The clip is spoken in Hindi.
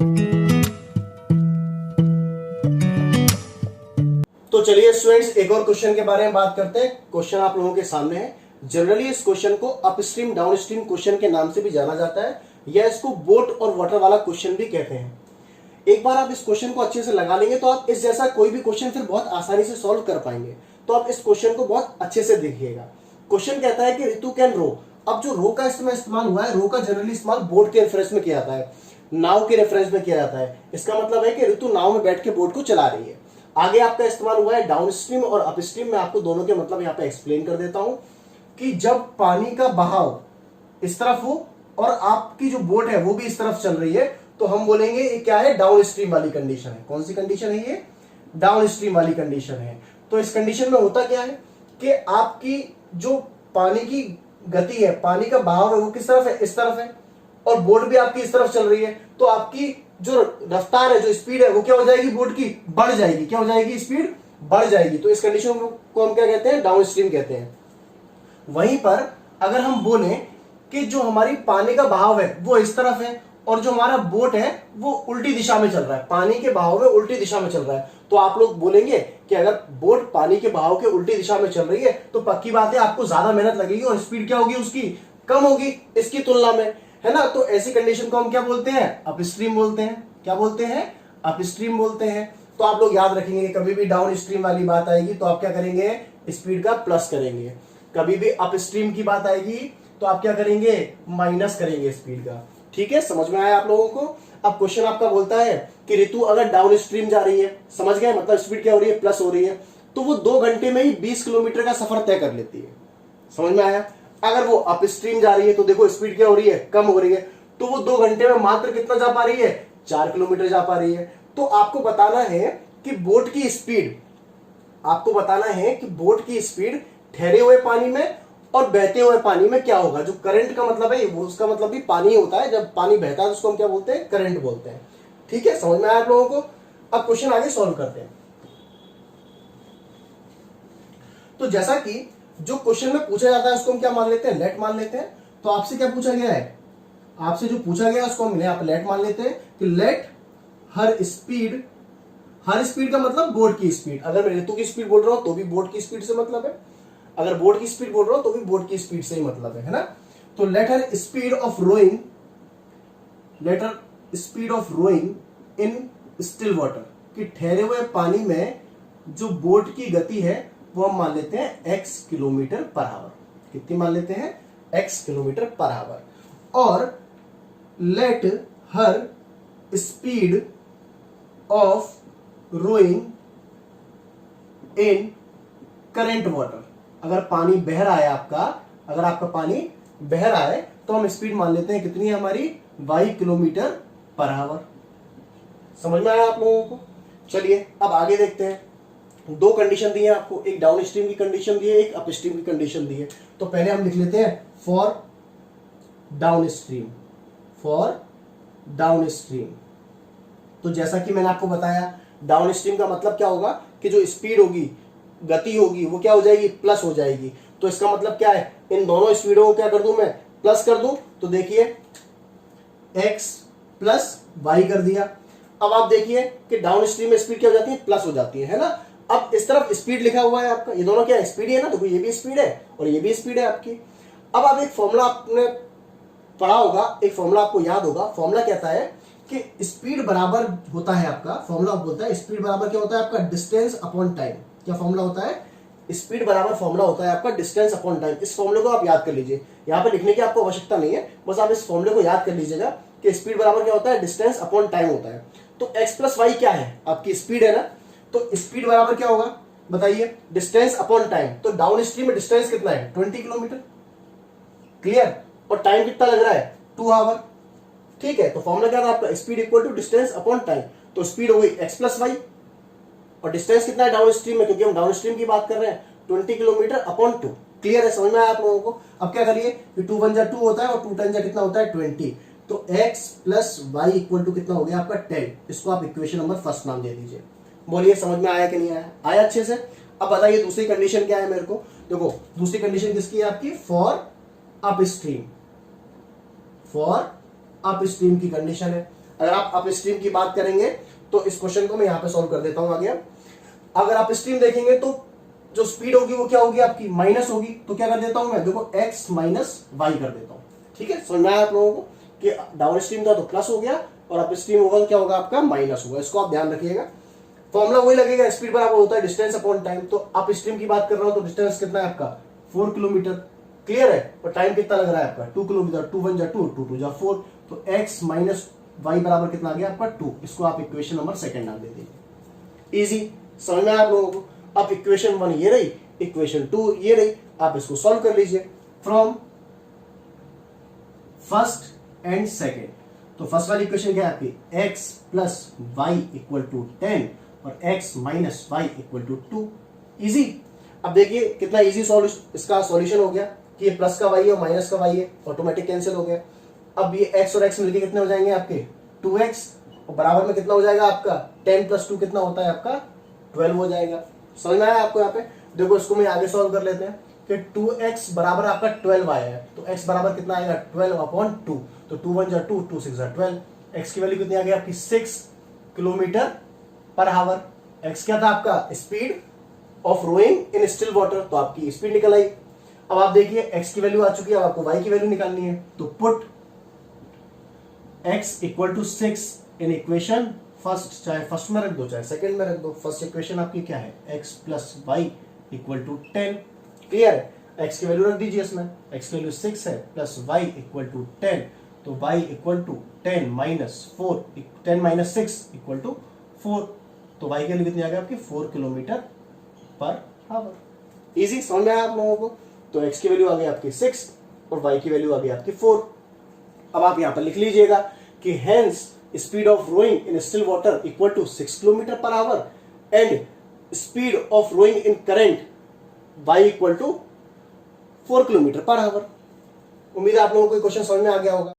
तो चलिए स्टूडेंट्स, एक और क्वेश्चन के बारे में बात करते हैं। क्वेश्चन आप लोगों के सामने है। जनरली इस क्वेश्चन को अपस्ट्रीम डाउनस्ट्रीम क्वेश्चन के नाम से भी जाना जाता है, या इसको बोट और वाटर वाला क्वेश्चन भी कहते हैं। एक बार आप इस क्वेश्चन को अच्छे से लगा लेंगे तो आप इस जैसा कोई भी क्वेश्चन फिर बहुत आसानी से सॉल्व कर पाएंगे। तो आप इस क्वेश्चन को बहुत अच्छे से देखिएगा। क्वेश्चन कहता है कि रितु कैन रो। अब जो रो का इसमें इस्तेमाल हुआ है, रो का जनरली इस्तेमाल बोट के रेफरेंस में किया जाता है, नाव के रेफरेंस में किया जाता है। इसका मतलब है कि रितु नाव में बैठ के बोट को चला रही है। आगे आपका इस्तेमाल हुआ है डाउनस्ट्रीम और अपस्ट्रीम में। आपको दोनों के मतलब यहाँ पे एक्सप्लेन कर देता हूं कि जब पानी का बहाव इस तरफ हो और आपकी जो बोट है वो भी इस तरफ चल रही है, तो हम बोलेंगे ये क्या है, डाउनस्ट्रीम वाली कंडीशन है। कौन सी कंडीशन है ये? डाउनस्ट्रीम वाली कंडीशन है। तो इस कंडीशन में होता क्या है कि आपकी जो पानी की गति है, पानी का बहाव है, वो किस तरफ है? इस तरफ है, और बोट भी आपकी इस तरफ चल रही है। तो आपकी जो रफ्तार है, जो स्पीड है, वो क्या हो जाएगी? बोट की बढ़ जाएगी। क्या हो जाएगी? स्पीड बढ़ जाएगी। तो इस कंडीशन को हम क्या कहते हैं? डाउनस्ट्रीम कहते हैं। वहीं पर अगर हम बोले कि जो हमारी पानी का बहाव है वो इस तरफ है और जो हमारा बोट है वो उल्टी दिशा में चल रहा है, पानी के बहाव में उल्टी दिशा में चल रहा है, तो आप लोग बोलेंगे कि अगर बोट पानी के बहाव के उल्टी दिशा में चल रही है तो पक्की बात है आपको ज्यादा मेहनत लगेगी और स्पीड क्या होगी? उसकी कम होगी इसकी तुलना में, है ना। तो ऐसी कंडीशन को हम क्या बोलते हैं? अपस्ट्रीम बोलते हैं। क्या बोलते हैं? अपस्ट्रीम बोलते हैं। तो आप लोग याद रखेंगे, कभी भी डाउन स्ट्रीम वाली बात आएगी तो आप क्या करेंगे? स्पीड का प्लस करेंगे। कभी भी अपस्ट्रीम की बात आएगी तो आप क्या करेंगे? माइनस करेंगे स्पीड का। ठीक है, समझ में आया आप लोगों को? अब क्वेश्चन आपका बोलता है कि ऋतु अगर डाउन स्ट्रीम जा रही है, समझ गए, मतलब स्पीड क्या हो रही है? प्लस हो रही है, तो वो 2 घंटे में ही 20 किलोमीटर का सफर तय कर लेती है। समझ में आया? अगर वो अपस्ट्रीम जा रही है तो देखो स्पीड क्या हो रही है? कम हो रही है, तो वो 2 घंटे में मात्र कितना जा पा रही है? 4 किलोमीटर जा पा रही है। तो आपको बताना है कि बोट की स्पीड, आपको बताना है कि बोट की स्पीड ठहरे हुए पानी में और बहते हुए पानी में क्या होगा। जो करंट का मतलब है वो, उसका मतलब भी पानी होता है। जब पानी बहता है तो उसको हम क्या बोलते हैं? करंट बोलते हैं। ठीक है, समझ में आया आप लोगों को? अब क्वेश्चन आगे सॉल्व करते हैं। तो जैसा कि जो क्वेश्चन में पूछा जाता है उसको हम क्या मान लेते हैं? लेट मान लेते हैं। तो आपसे क्या पूछा गया है? आपसे जो पूछा गया उसको हम यहाँ पे लेट मान लेते हैं कि लेट हर स्पीड, हर स्पीड का मतलब बोट की स्पीड। अगर मैं ऋतु की स्पीड बोल रहा हूं तो भी बोट की स्पीड से मतलब है, अगर बोट की स्पीड बोल रहा हूं तो भी बोट की स्पीड से ही मतलब है ना। तो let her speed of rowing, let her speed of rowing in still water, कि ठहरे हुए पानी में जो बोट की गति है वो हम मान लेते हैं x किलोमीटर पर आवर। कितनी मान लेते हैं? x kilometre per hour. और let her speed of rowing in current water, अगर पानी बह रहा है आपका, अगर आपका पानी बह रहा है तो हम स्पीड मान लेते हैं कितनी है हमारी? y kilometre per our. समझ में आया आप लोगों को? चलिए अब आगे देखते हैं। 2 कंडीशन दी है आपको, एक डाउन स्ट्रीम की कंडीशन दी है, एक अप स्ट्रीम की कंडीशन दी है। तो पहले हम लिख लेते हैं for down stream, for down stream. तो जैसा कि मैंने आपको बताया, डाउन स्ट्रीम का मतलब क्या होगा कि जो स्पीड होगी, गति होगी, वो क्या हो जाएगी? प्लस हो जाएगी। तो इसका मतलब क्या है? इन दोनों स्पीडों को क्या कर दूं मैं? प्लस कर दूं। तो देखिए x प्लस वाई कर दिया। अब आप देखिए कि डाउन स्ट्रीम में स्पीड क्या हो जाती है? प्लस हो जाती है ना। अब इस तरफ स्पीड लिखा हुआ है आपका, ये दोनों क्या है? स्पीड है ना। तो ये भी स्पीड है और ये भी स्पीड है आपकी। अब आप एक फॉर्मूला आपने पढ़ा होगा, एक फॉर्मूला आपको याद होगा। फॉर्मूला कहता है कि स्पीड बराबर होता है आपका, फॉर्मूला बोलता है स्पीड बराबर क्या होता है आपका? Distance upon time. क्या फॉर्मूला होता है? स्पीड बराबर फॉर्मूला होता है आपका डिस्टेंस अपॉन टाइम। इस फॉर्मूले को आप याद कर लीजिए, यहाँ पे लिखने की आपको आवश्यकता नहीं है, बस आप इस फॉर्मूले को याद कर लीजिएगा कि स्पीड बराबर क्या होता है? डिस्टेंस अपॉन टाइम होता है। तो x प्लस वाई क्या है? आपकी स्पीड है ना। तो स्पीड बराबर क्या होगा बताइए? Distance upon time. तो डाउन स्ट्रीम में डिस्टेंस कितना है? 20 किलोमीटर। क्लियर? और टाइम कितना लग रहा है? 2 आवर। ठीक है, तो फॉर्मूला क्या था आपका? Speed equal to distance upon time. तो स्पीड हो गई x प्लस वाई, और डिस्टेंस कितना है डाउन स्ट्रीम में? क्योंकि हम डाउन स्ट्रीम की बात कर रहे हैं, 20 किलोमीटर अपॉन 2। क्लियर है? समझ में आया आप लोगों को? अब क्या करिए कि 2 1 जा 2 होता है और 2 10 जा कितना होता है? 20। तो x plus y equal to कितना हो गया आपका? 10। इसको आप इक्वेशन नंबर फर्स्ट नाम दे दीजिए। बोलिए समझ में आया कि नहीं आया? आया अच्छे से? अब बताइए दूसरी कंडीशन क्या है मेरे को? देखो दूसरी कंडीशन किसकी है आपकी? For up stream, for up stream की कंडीशन है। अगर आप अप स्ट्रीम की बात करेंगे तो इस क्वेश्चन को मैं यहाँ पे सॉल्व कर देता हूं आगे। अगर आप स्ट्रीम देखेंगे तो जो स्पीड होगी वो क्या होगी आपकी माइनस होगी, तो क्या कर देता हूं मैं, देखो x माइनस वाई कर देता हूं। ठीक है, समझ में आया आप लोगों को कि डाउन स्ट्रीम था तो प्लस हो गया और अप स्ट्रीम होगा तो क्या होगा आपका माइनस होगा। इसको आप ध्यान रखिएगा, फॉर्मूला वही लगेगा, स्पीड बराबर होता है डिस्टेंस अपॉन टाइम। तो अप स्ट्रीम की बात कर रहा हूं तो डिस्टेंस कितना है आपका 4 किलोमीटर, क्लियर है, और टाइम कितना लग रहा है आपका 2 किलोमीटर, 2 1 जा 2, 2 2 जा 4, तो x माइनस वाई बराबर कितना आ गया आपका 2। इसको आप इक्वेशन नंबर सेकंड नाम दे दीजिए। इजी, समझ में आया आप लोगों को। अब इक्वेशन 1 ये रही, इक्वेशन 2 ये रही, आप इसको सॉल्व कर लीजिए फ्रॉम फर्स्ट एंड सेकेंड। तो फर्स्ट वाली इक्वेशन क्या है आपकी, x plus y equal to 10 और x minus y equal to 2। Easy. अब देखिए कितना इजी इसका सॉल्यूशन हो गया कि ये प्लस का y है और माइनस का y है, ऑटोमेटिक कैंसिल हो गया। अब ये x और x मिलके कितने हो जाएंगे आपके 2x, और बराबर में कितना हो जाएगा आपका 10 प्लस 2 कितना होता है आपका 12 हो जाएगा। समझ में आया आपको। यहाँ पे देखो इसको मैं आगे सॉल्व कर लेते हैं कि 2x बराबर आपका 12 आया है, तो x बराबर कितना आएगा 12 अपॉन 2, तो 2 1 जा 2, 2 6 जा 12, x की वैल्यू कितनी आ गई आपकी 6 किलोमीटर पर आवर। x क्या था आपका speed of rowing in still water, तो आपकी स्पीड निकल आई। अब आप देखिए x की वैल्यू आ चुकी है, अब आपको y की वैल्यू निकालनी है, तो put x equal to 6 in equation first, चाहे फर्स्ट में रख दो चाहे सेकंड में रख दो। फर्स्ट इक्वेशन आपकी क्या है x plus y equal to 10, clear है। x की वैल्यू रख दीजिए इसमें, x की वैल्यू 6 है प्लस y इक्वल टू 10, तो y equal to 10 minus 4, 10 minus 6 equal to 4, तो y की वैल्यू कितनी आ गई आपकी 4 किलोमीटर पर आवर। इजी, समझ में आया आप लोगों को। तो x की वैल्यू आ गई आपकी 6 और y की वैल्यू आ गई आपकी 4। अब आप यहां पर लिख लीजिएगा कि hence speed of rowing in still water equal to 6 kilometre per hour and speed of rowing in current y equal to 4 kilometre per hour. उम्मीद है आप लोगों को क्वेश्चन समझ में आ गया होगा।